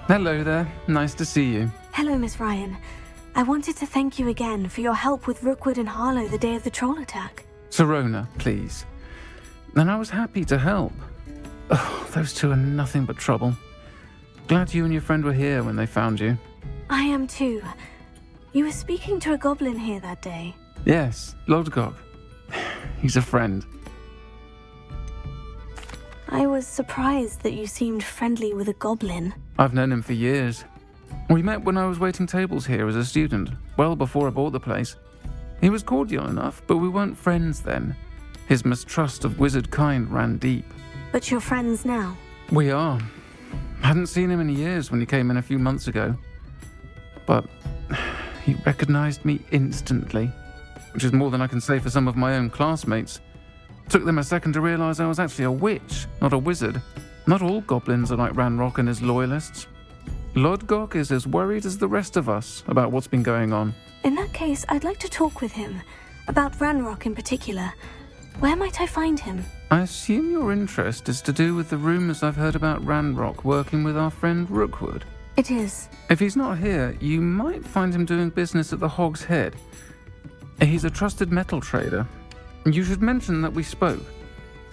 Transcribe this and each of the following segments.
Hello there. Nice to see you. Hello, Miss Ryan. I wanted to thank you again for your help with Rookwood and Harlow the day of the troll attack. Sirona, please. And I was happy to help. Oh, those two are nothing but trouble. Glad you and your friend were here when they found you. I am too. You were speaking to a goblin here that day. Yes, Urtkot. He's a friend. I was surprised that you seemed friendly with a goblin. I've known him for years. We met when I was waiting tables here as a student, well before I bought the place. He was cordial enough, but we weren't friends then. His mistrust of wizard kind ran deep. But you're friends now? We are. Hadn't seen him in years when he came in a few months ago. But he recognized me instantly, which is more than I can say for some of my own classmates. Took them a second to realize I was actually a witch, not a wizard. Not all goblins are like Ranrock and his loyalists. Urtkot is as worried as the rest of us about what's been going on. In that case, I'd like to talk with him. About Ranrock in particular. Where might I find him? I assume your interest is to do with the rumors I've heard about Ranrock working with our friend Rookwood. It is. If he's not here, you might find him doing business at the Hog's Head. He's a trusted metal trader. You should mention that we spoke.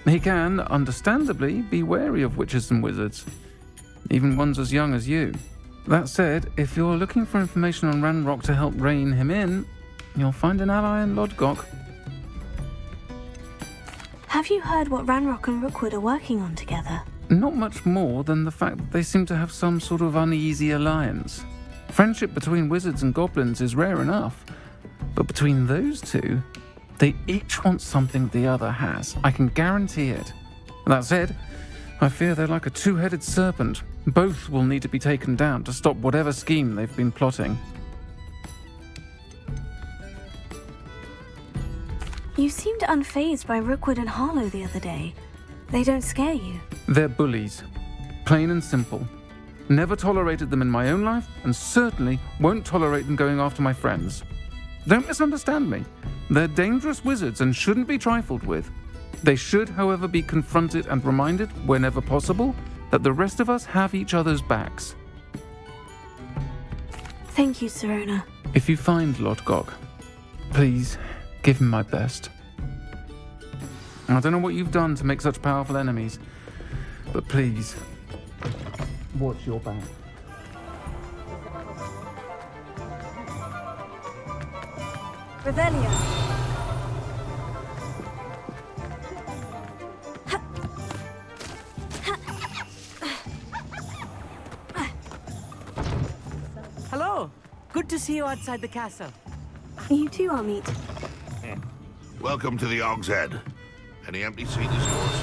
He can, understandably, be wary of witches and wizards, even ones as young as you. That said, if you're looking for information on Ranrock to help rein him in, you'll find an ally in Urtkot. Have you heard what Ranrock and Rookwood are working on together? Not much more than the fact that they seem to have some sort of uneasy alliance. Friendship between wizards and goblins is rare enough, but between those two, they each want something the other has. I can guarantee it. That said, I fear they're like a two-headed serpent. Both will need to be taken down to stop whatever scheme they've been plotting. You seemed unfazed by Rookwood and Harlow the other day. They don't scare you. They're bullies. Plain and simple. Never tolerated them in my own life, and certainly won't tolerate them going after my friends. Don't misunderstand me. They're dangerous wizards and shouldn't be trifled with. They should, however, be confronted and reminded, whenever possible, that the rest of us have each other's backs. Thank you, Sirona. If you find Urtkot, please give him my best. I don't know what you've done to make such powerful enemies, but please, watch your back. Revelio. Hello. Good to see you outside the castle. You too, Amit. Welcome to the Hog's Head. Any empty seat is yours.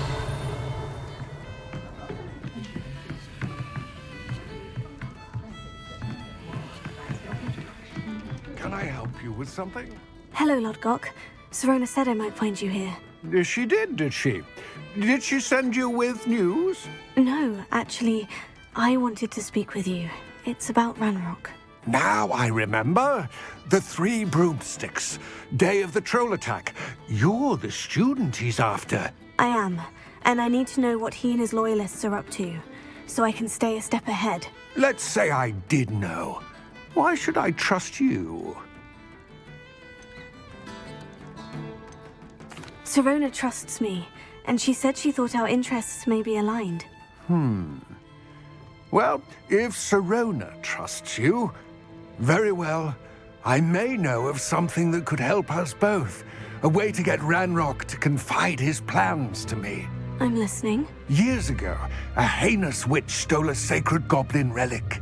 Can I help you with something? Hello, Urtkot. Sirona said I might find you here. She did she? Did she send you with news? No, actually, I wanted to speak with you. It's about Ranrock. Now I remember. The 3 broomsticks. Day of the troll attack. You're the student he's after. I am, and I need to know what he and his loyalists are up to, so I can stay a step ahead. Let's say I did know. Why should I trust you? Sirona trusts me, and she said she thought our interests may be aligned. Well, if Sirona trusts you, very well. I may know of something that could help us both. A way to get Ranrock to confide his plans to me. I'm listening. Years ago, a heinous witch stole a sacred goblin relic.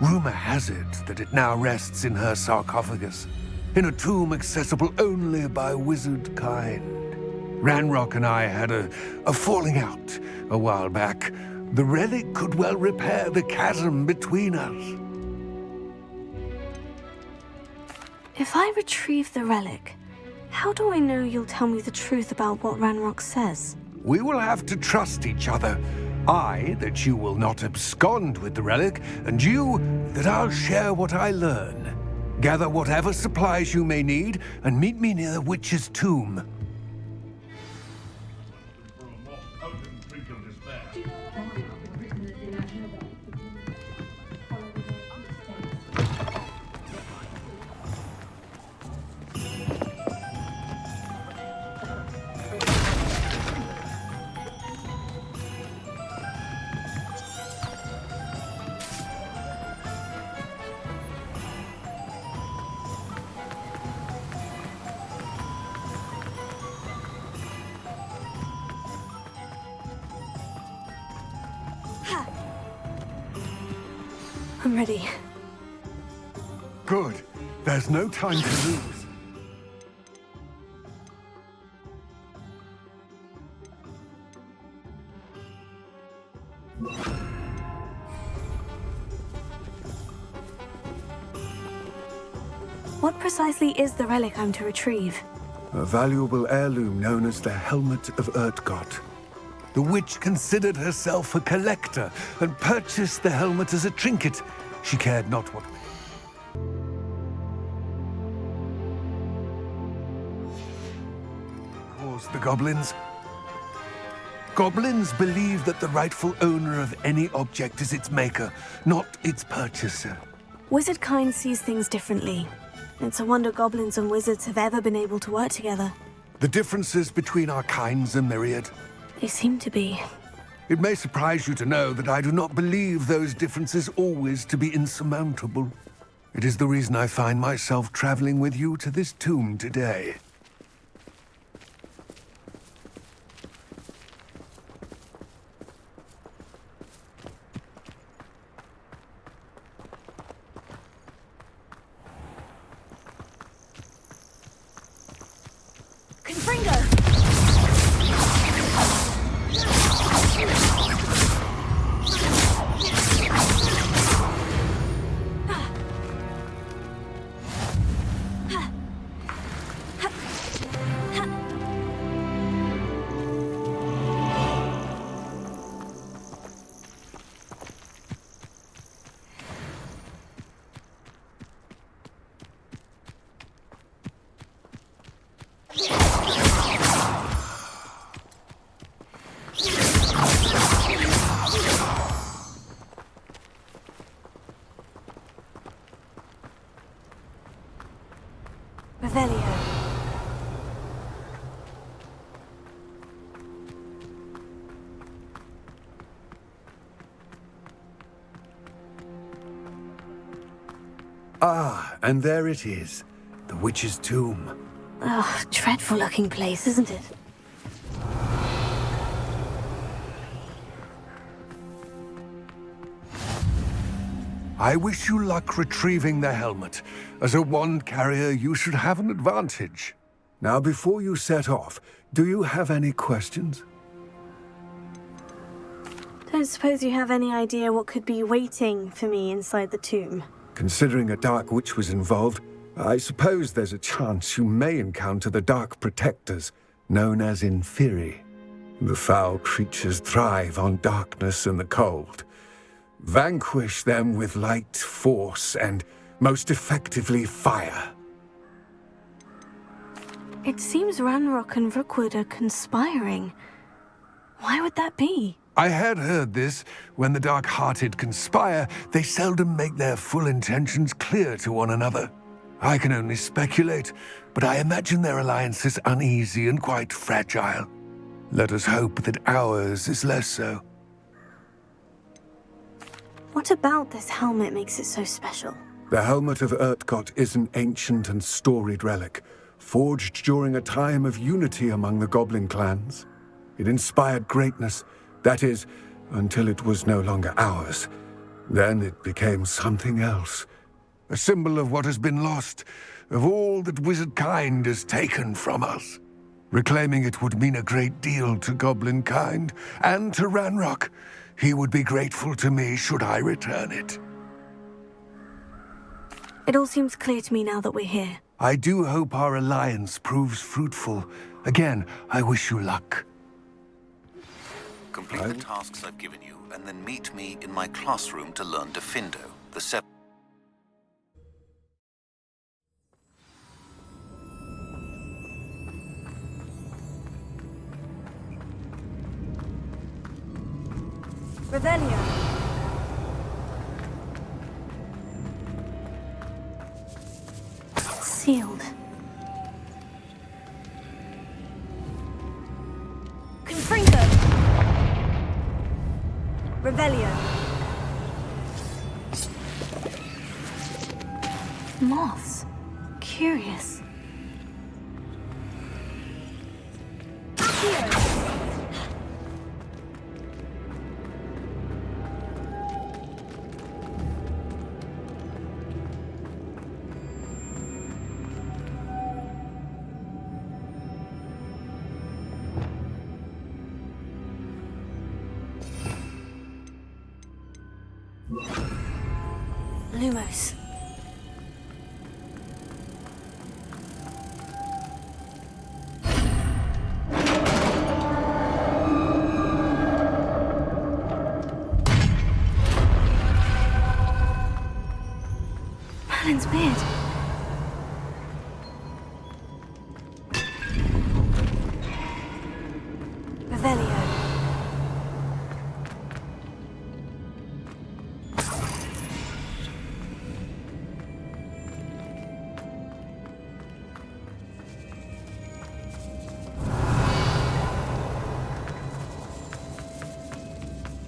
Rumor has it that it now rests in her sarcophagus, in a tomb accessible only by wizard kind. Ranrock and I had a falling out a while back. The relic could well repair the chasm between us. If I retrieve the relic, how do I know you'll tell me the truth about what Ranrock says? We will have to trust each other. I, that you will not abscond with the relic, and you, that I'll share what I learn. Gather whatever supplies you may need, and meet me near the witch's tomb. I'm ready. Good. There's no time to lose. What precisely is the relic I'm to retrieve? A valuable heirloom known as the Helmet of Urtkot. The witch considered herself a collector and purchased the helmet as a trinket. She cared not what... Was the goblins? Goblins believe that the rightful owner of any object is its maker, not its purchaser. Wizard kind sees things differently. It's a wonder goblins and wizards have ever been able to work together. The differences between our kinds are myriad. They seem to be. It may surprise you to know that I do not believe those differences always to be insurmountable. It is the reason I find myself traveling with you to this tomb today. Revelio. Ah, and there it is. The witch's tomb. Ugh, dreadful looking place, isn't it? I wish you luck retrieving the helmet. As a wand carrier, you should have an advantage. Now, before you set off, do you have any questions? Don't suppose you have any idea what could be waiting for me inside the tomb? Considering a Dark Witch was involved, I suppose there's a chance you may encounter the Dark Protectors, known as Inferi. The foul creatures thrive on darkness and the cold. Vanquish them with light, force, and, most effectively, fire. It seems Ranrock and Rookwood are conspiring. Why would that be? I had heard this. When the dark-hearted conspire, they seldom make their full intentions clear to one another. I can only speculate, but I imagine their alliance is uneasy and quite fragile. Let us hope that ours is less so. What about this helmet makes it so special? The Helmet of Urtkot is an ancient and storied relic, forged during a time of unity among the goblin clans. It inspired greatness, that is, until it was no longer ours. Then it became something else. A symbol of what has been lost, of all that wizard kind has taken from us. Reclaiming it would mean a great deal to goblin kind, and to Ranrock. He would be grateful to me should I return it. It all seems clear to me now that we're here. I do hope our alliance proves fruitful. Again, I wish you luck. Complete the tasks I've given you, and then meet me in my classroom to learn Defindo, the seven. Revelio. Sealed. Confringo. Revelio. Moths. Curious. Here. Lumos. Merlin's beard. Revelio.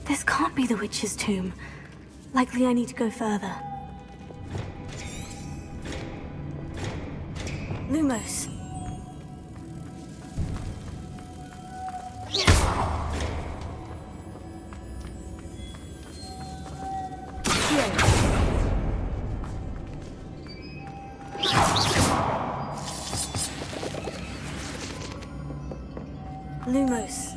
This can't be the witch's tomb. Likely I need to go further. Lumos. Lumos.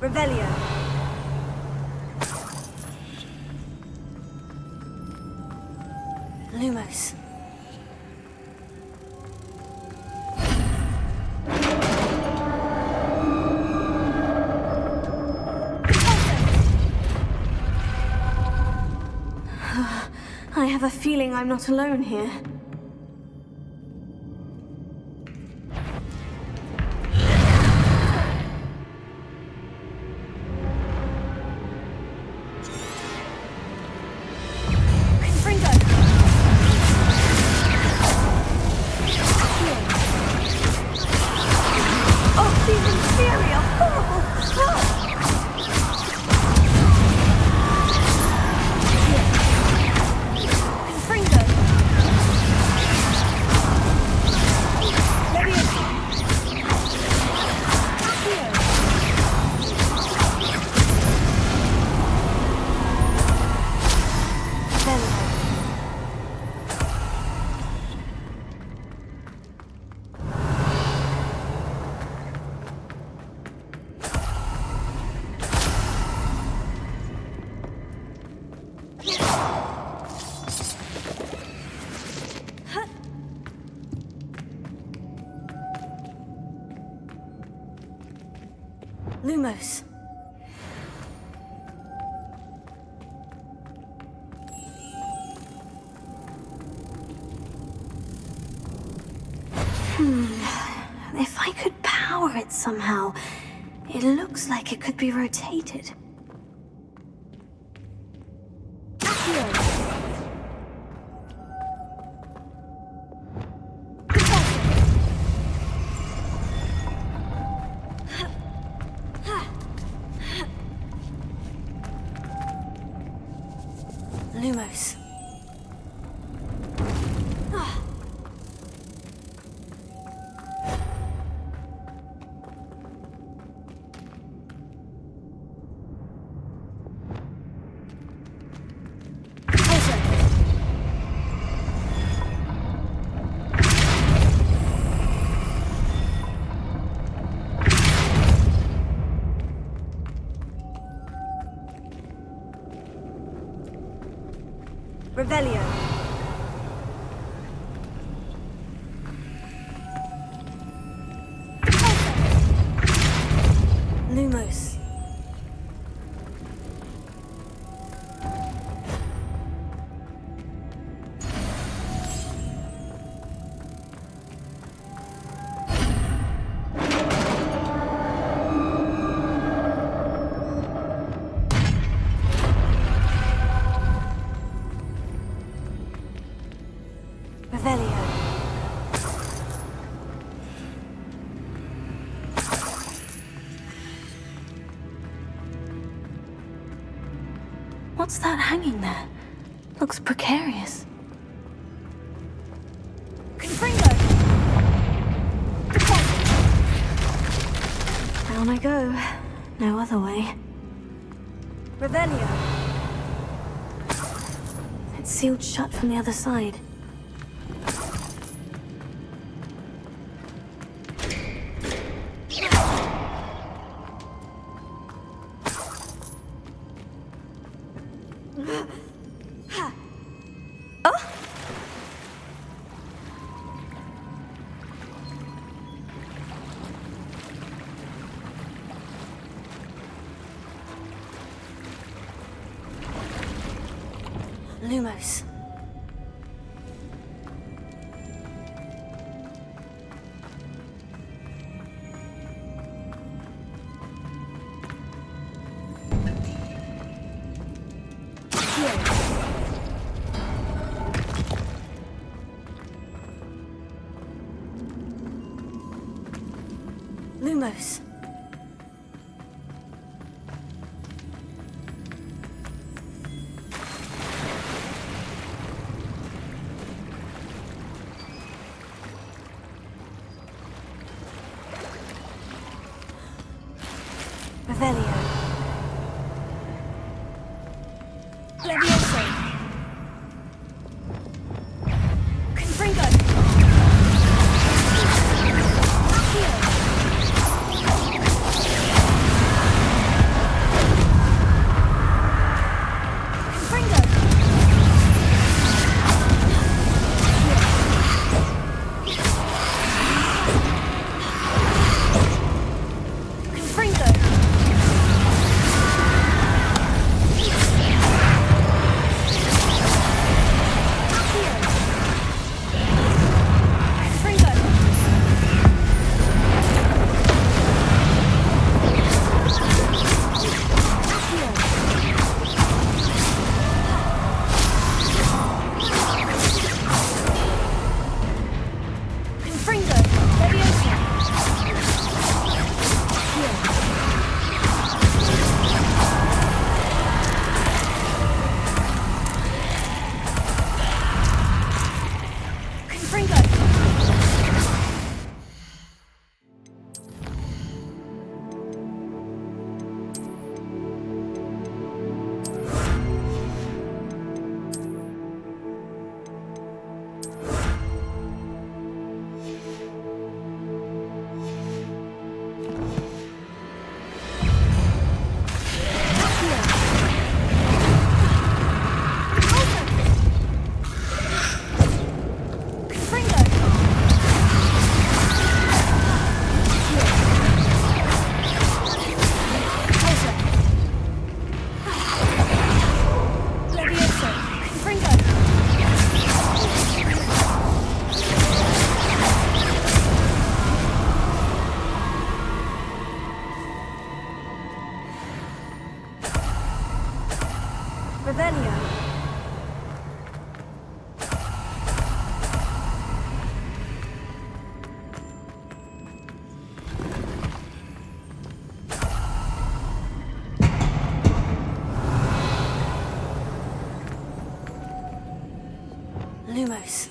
Revelio. Lumos. I have a feeling I'm not alone here. Lumos. If I could power it somehow, it looks like it could be rotated. Lumos. Revelio. Lumos. Revelio. What's that hanging there? Looks precarious. Confringo! Down I go. No other way. Revelio. It's sealed shut from the other side. Lumos. Lumos. Revelio. Levioso. Confringo. Accio. Confringo. Confringo. Revelio. Lumos.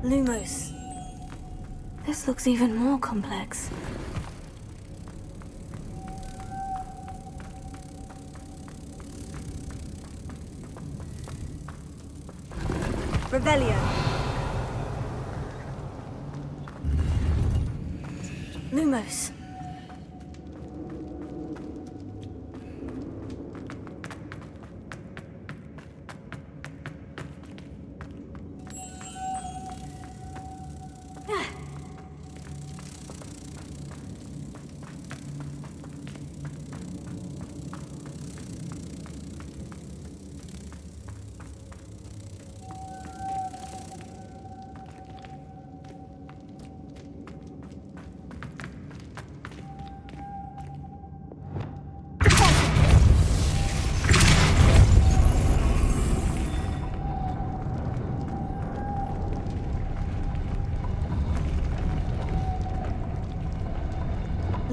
Lumos. This looks even more complex. Revelio. Lumos.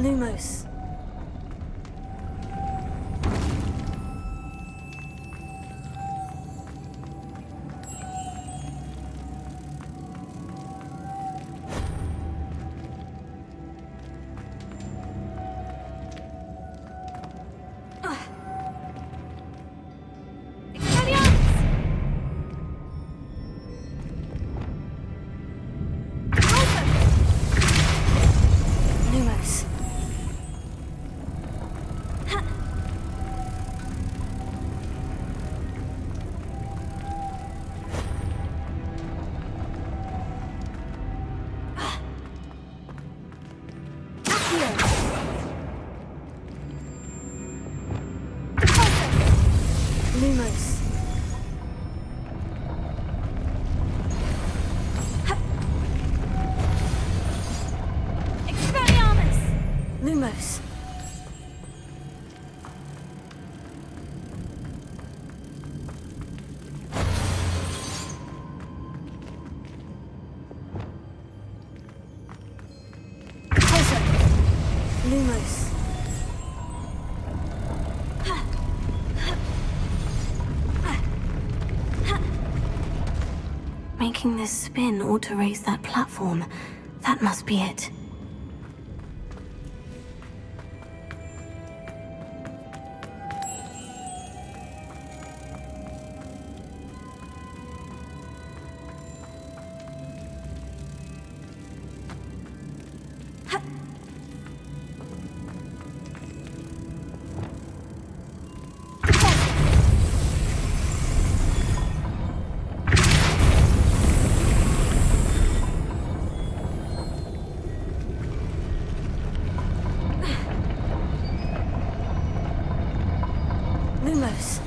Lumos. Lumos. Making this spin ought to raise that platform. That must be it. Lumos.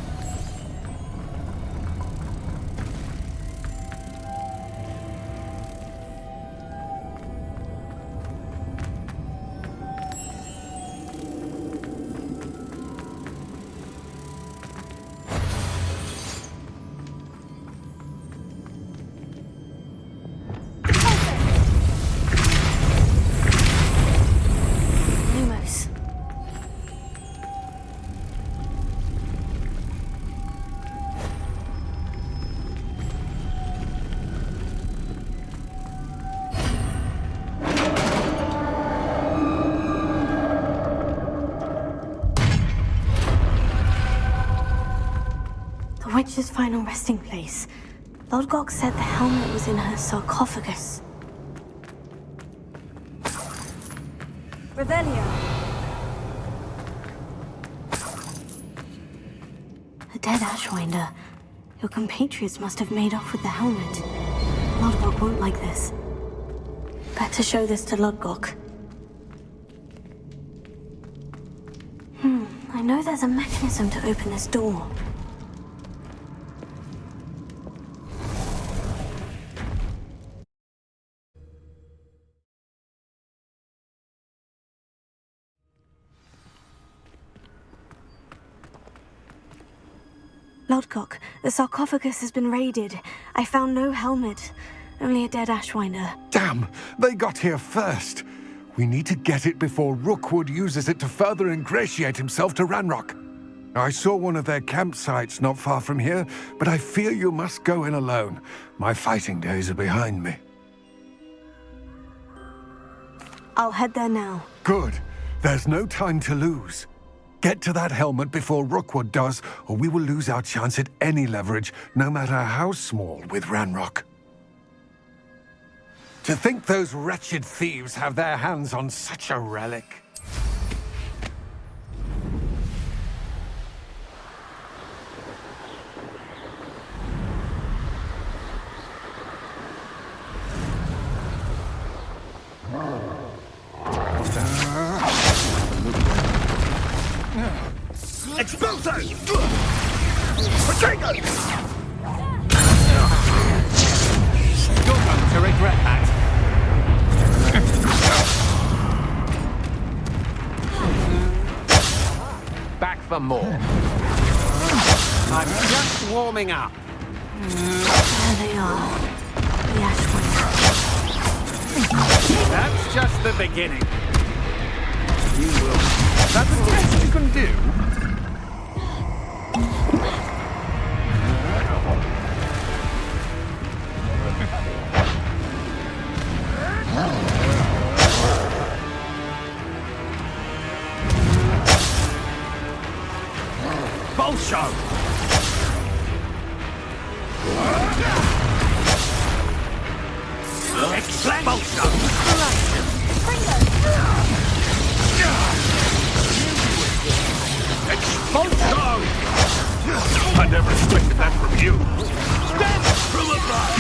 Lumos. The witch's final resting place. Urtkot said the helmet was in her sarcophagus. Revelio. A dead Ashwinder. Your compatriots must have made off with the helmet. Urtkot won't like this. Better show this to Urtkot. I know there's a mechanism to open this door. Urtkot, the sarcophagus has been raided. I found no helmet, only a dead Ashwinder. Damn! They got here first. We need to get it before Rookwood uses it to further ingratiate himself to Ranrock. I saw one of their campsites not far from here, but I fear you must go in alone. My fighting days are behind me. I'll head there now. Good. There's no time to lose. Get to that helmet before Rookwood does, or we will lose our chance at any leverage, no matter how small, with Ranrock. To think those wretched thieves have their hands on such a relic. Expulso! Potato! You're going to regret that. Back for more. I'm just warming up. There they are. The Ashwinder. That's just the beginning. You will. That's a test you can do. Bolsho! Expulso! Expulso! I never expected that from you. Stand from above!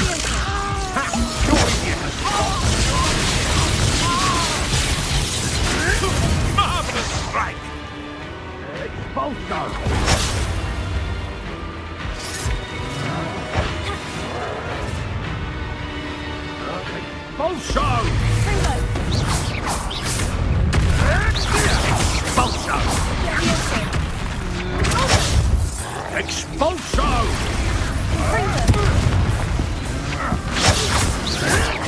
Marvelous strike! Expulso! Bolsho! Expulso! Expulso!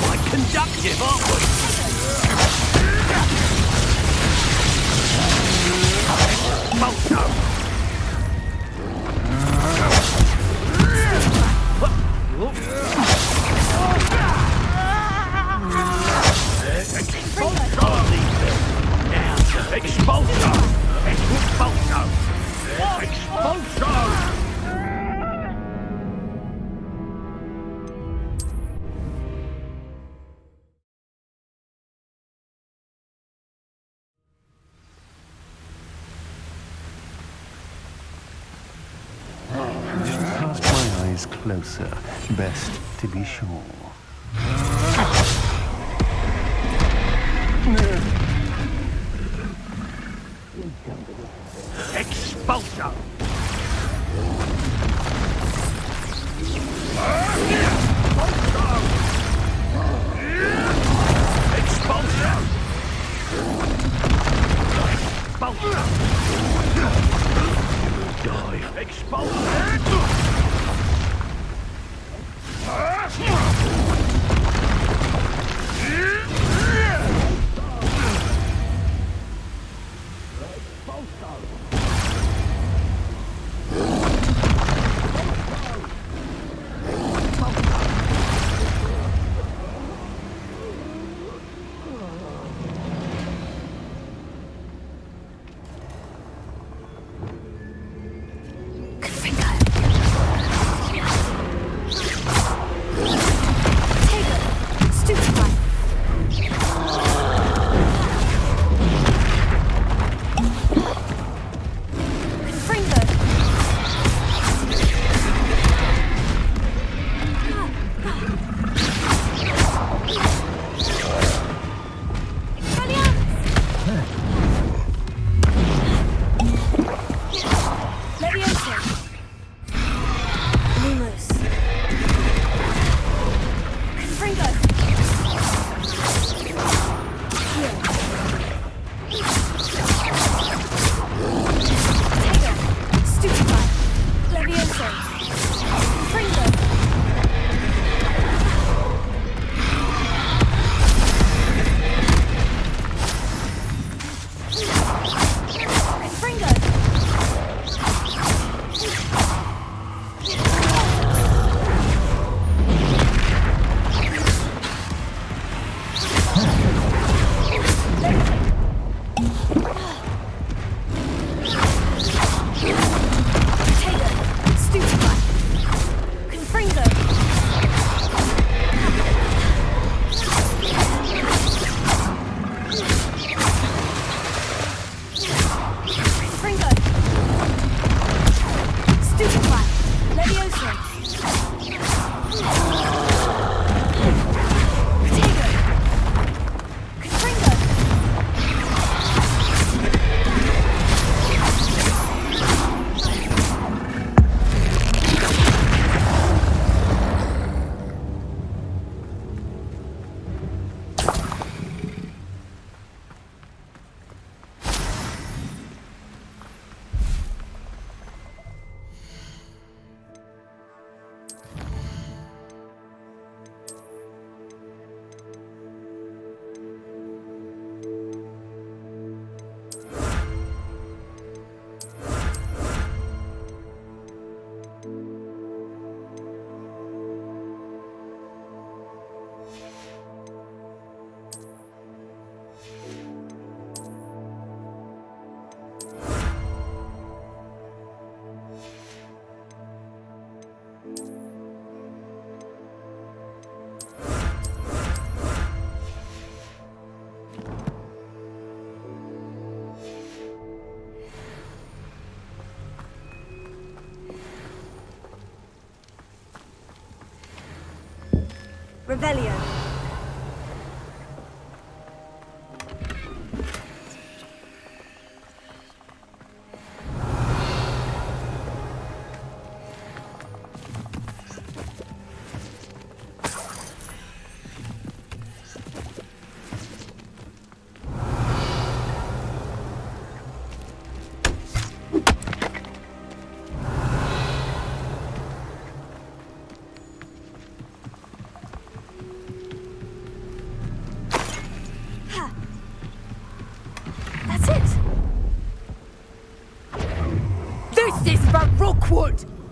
Quite conductive, aren't we? Cast my eyes closer, best to be sure. Expulsion! Expulsion! Die! Expulsion! Revelio.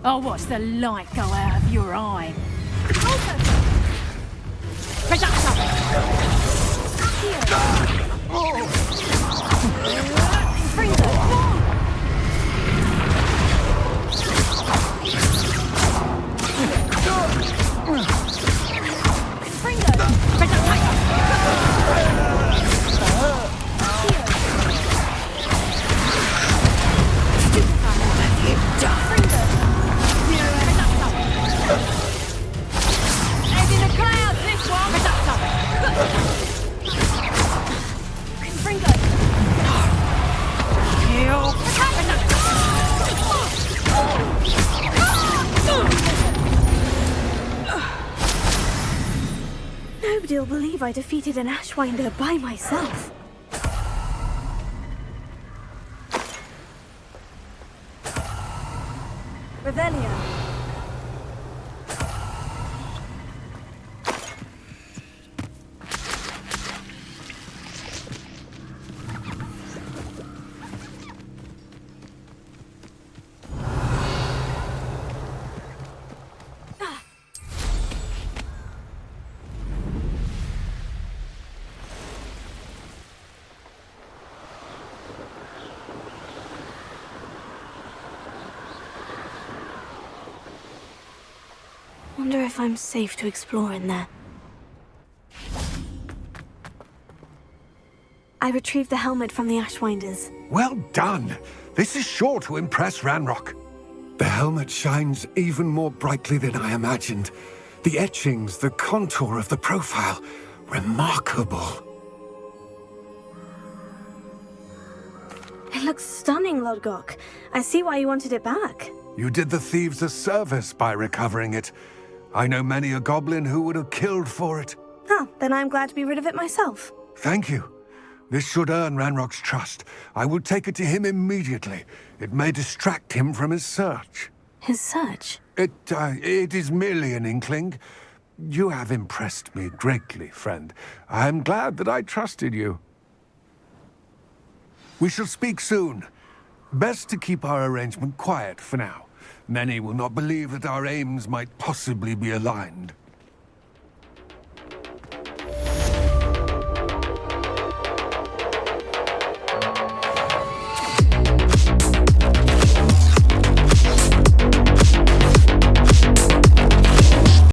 I'll watch the light go out of your eye. Nobody will believe I defeated an Ashwinder by myself. Revelio. Wonder if I'm safe to explore in there. I retrieved the helmet from the Ashwinders. Well done! This is sure to impress Ranrock. The helmet shines even more brightly than I imagined. The etchings, the contour of the profile, remarkable. It looks stunning, Lodgok. I see why you wanted it back. You did the thieves a service by recovering it. I know many a goblin who would have killed for it. Oh, then I'm glad to be rid of it myself. Thank you. This should earn Ranrock's trust. I will take it to him immediately. It may distract him from his search. His search? It is merely an inkling. You have impressed me greatly, friend. I am glad that I trusted you. We shall speak soon. Best to keep our arrangement quiet for now. Many will not believe that our aims might possibly be aligned.